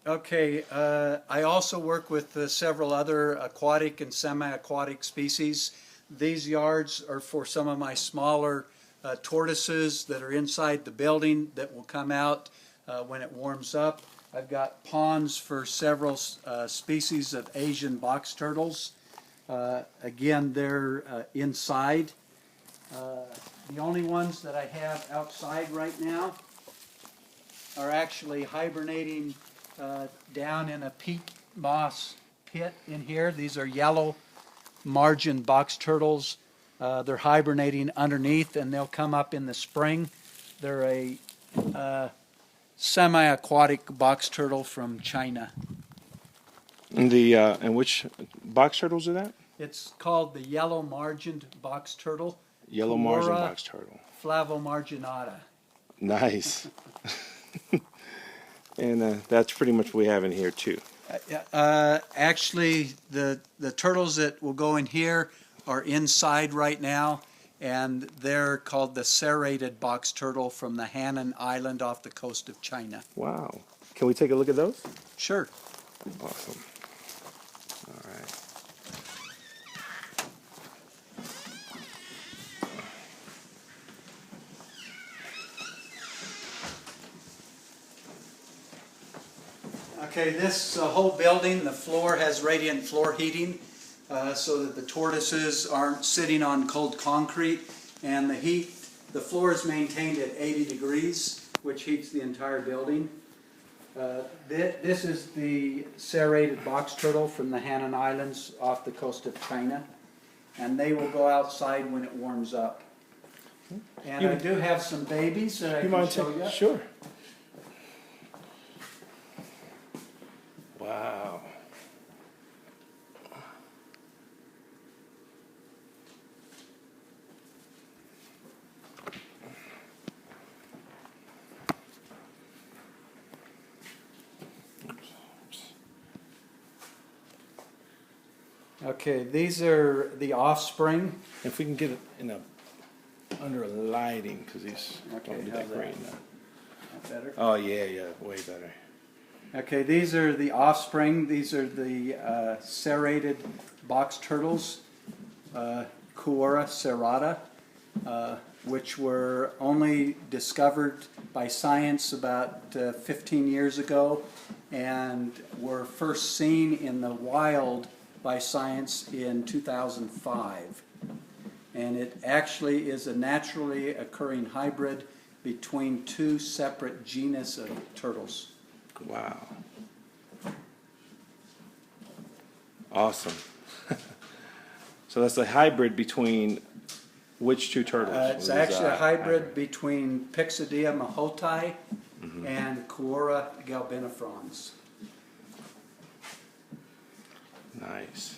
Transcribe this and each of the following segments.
Okay, I also work with several other aquatic and semi-aquatic species. These yards are for some of my smaller tortoises that are inside the building that will come out when it warms up. I've got ponds for several species of Asian box turtles. Again, they're inside. The only ones that I have outside right now are actually hibernating down in a peat moss pit in here. These are yellow margin box turtles. They're hibernating underneath, and they'll come up in the spring. They're a semi-aquatic box turtle from China. And which box turtles are that? It's called the yellow margined box turtle. Yellow margin box turtle. Flavomarginata. Nice. And that's pretty much what we have in here too. Actually, the turtles that will go in here are inside right now, and they're called the serrated box turtle from the Hainan Island off the coast of China. Wow. Can we take a look at those? Sure. Awesome. All right. Okay, this whole building, the floor has radiant floor heating so that the tortoises aren't sitting on cold concrete, and the floor is maintained at 80 degrees, which heats the entire building. This is the serrated box turtle from the Hainan Islands off the coast of China, and they will go outside when it warms up. And I do have some babies that I can show you. Sure. Wow. Okay, these are the offspring. If we can get it in under lighting, because these Okay, don't do how's that great that? now. Better? Oh yeah, way better. Okay, these are the offspring. These are the serrated box turtles, Cuora serrata, which were only discovered by science about 15 years ago and were first seen in the wild by science in 2005. And it actually is a naturally occurring hybrid between two separate genus of turtles. Wow. Awesome. So that's a hybrid between which two turtles? It's actually a hybrid between Pixodea mahotai and Cuora galbinifrons. Nice.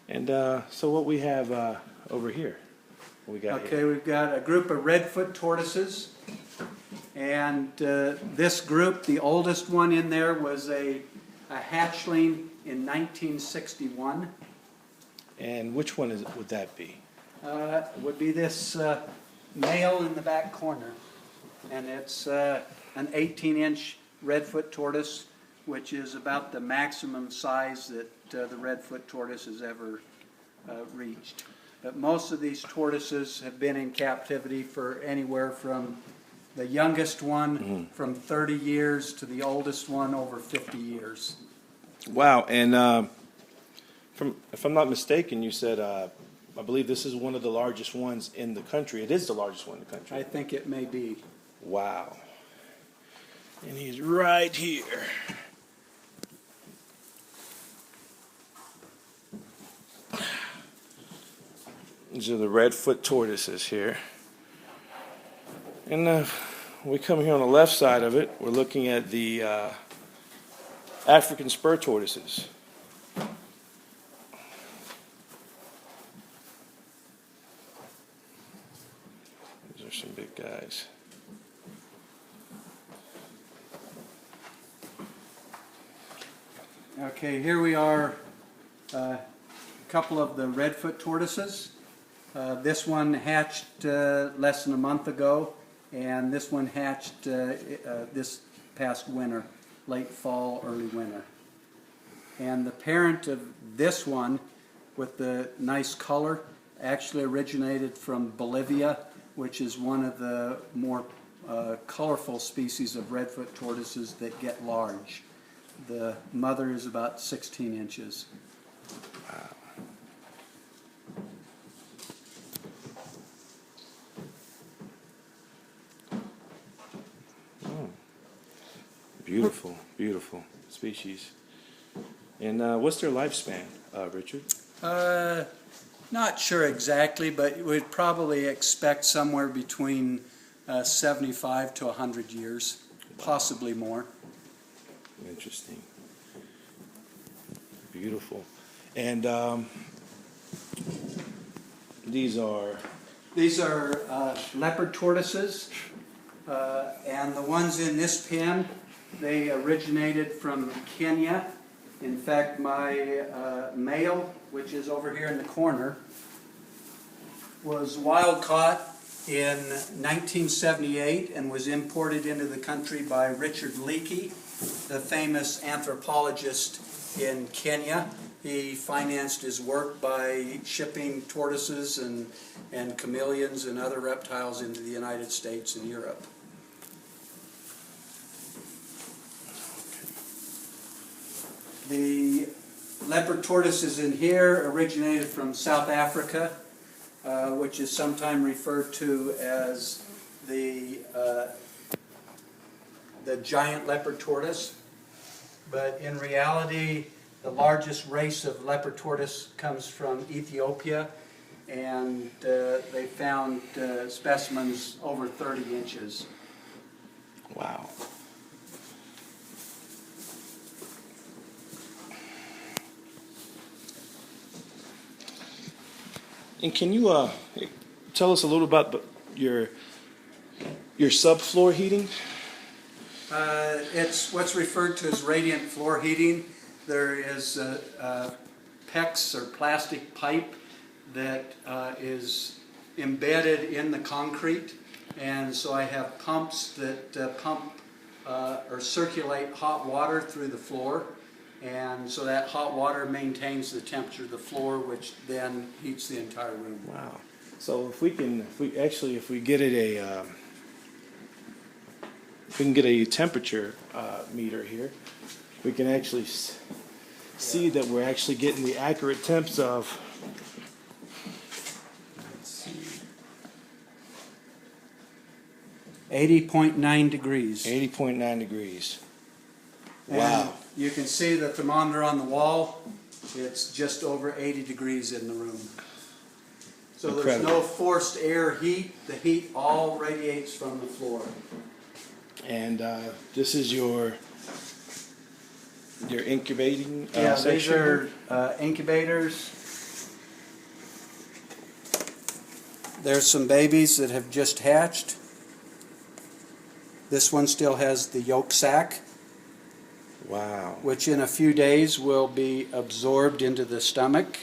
And so what we have over here? What we got Okay, here? we've got a group of redfoot tortoises. And this group, the oldest one in there was a hatchling in 1961. And which one would that be? Would be this male in the back corner. And it's an 18-inch redfoot tortoise, which is about the maximum size that the redfoot tortoise has ever reached. But most of these tortoises have been in captivity for anywhere from the youngest one from 30 years to the oldest one over 50 years. Wow. And if I'm not mistaken, you said, I believe this is one of the largest ones in the country. It is the largest one in the country. I think it may be. Wow. And he's right here. These are the redfoot tortoises here. And we come here on the left side of it, we're looking at the African spur tortoises. These are some big guys. Okay, here we are, a couple of the redfoot tortoises. This one hatched less than a month ago, and this one hatched this past winter. late fall, early winter. And the parent of this one with the nice color actually originated from Bolivia, which is one of the more colorful species of redfoot tortoises that get large. The mother is about 16 inches. Beautiful, beautiful species. And what's their lifespan, Richard? Not sure exactly, but we'd probably expect somewhere between 75 to 100 years, possibly more. Interesting. Beautiful. And these are leopard tortoises, and the ones in this pen, they originated from Kenya. In fact, my male, which is over here in the corner, was wild caught in 1978 and was imported into the country by Richard Leakey, the famous anthropologist in Kenya. He financed his work by shipping tortoises and chameleons and other reptiles into the United States and Europe. The leopard tortoises in here originated from South Africa, which is sometimes referred to as the giant leopard tortoise. But in reality, the largest race of leopard tortoise comes from Ethiopia, and they found specimens over 30 inches. wow. And can you tell us a little about your subfloor heating? It's what's referred to as radiant floor heating. There is PEX or plastic pipe that is embedded in the concrete, and so I have pumps that pump or circulate hot water through the floor, and so that hot water maintains the temperature of the floor, which then heats the entire room. Wow. So if we can get it if we can get a temperature meter here, we can actually see that we're actually getting the accurate temps of, let's see, 80.9 degrees. 80.9 degrees. And Wow. you can see the thermometer on the wall. It's just over 80 degrees in the room. So there's Incredible. no forced air heat. The heat all radiates from the floor. And this is your incubating Yeah, these section? are incubators. There's some babies that have just hatched. This one still has the yolk sac, Wow. which in a few days will be absorbed into the stomach.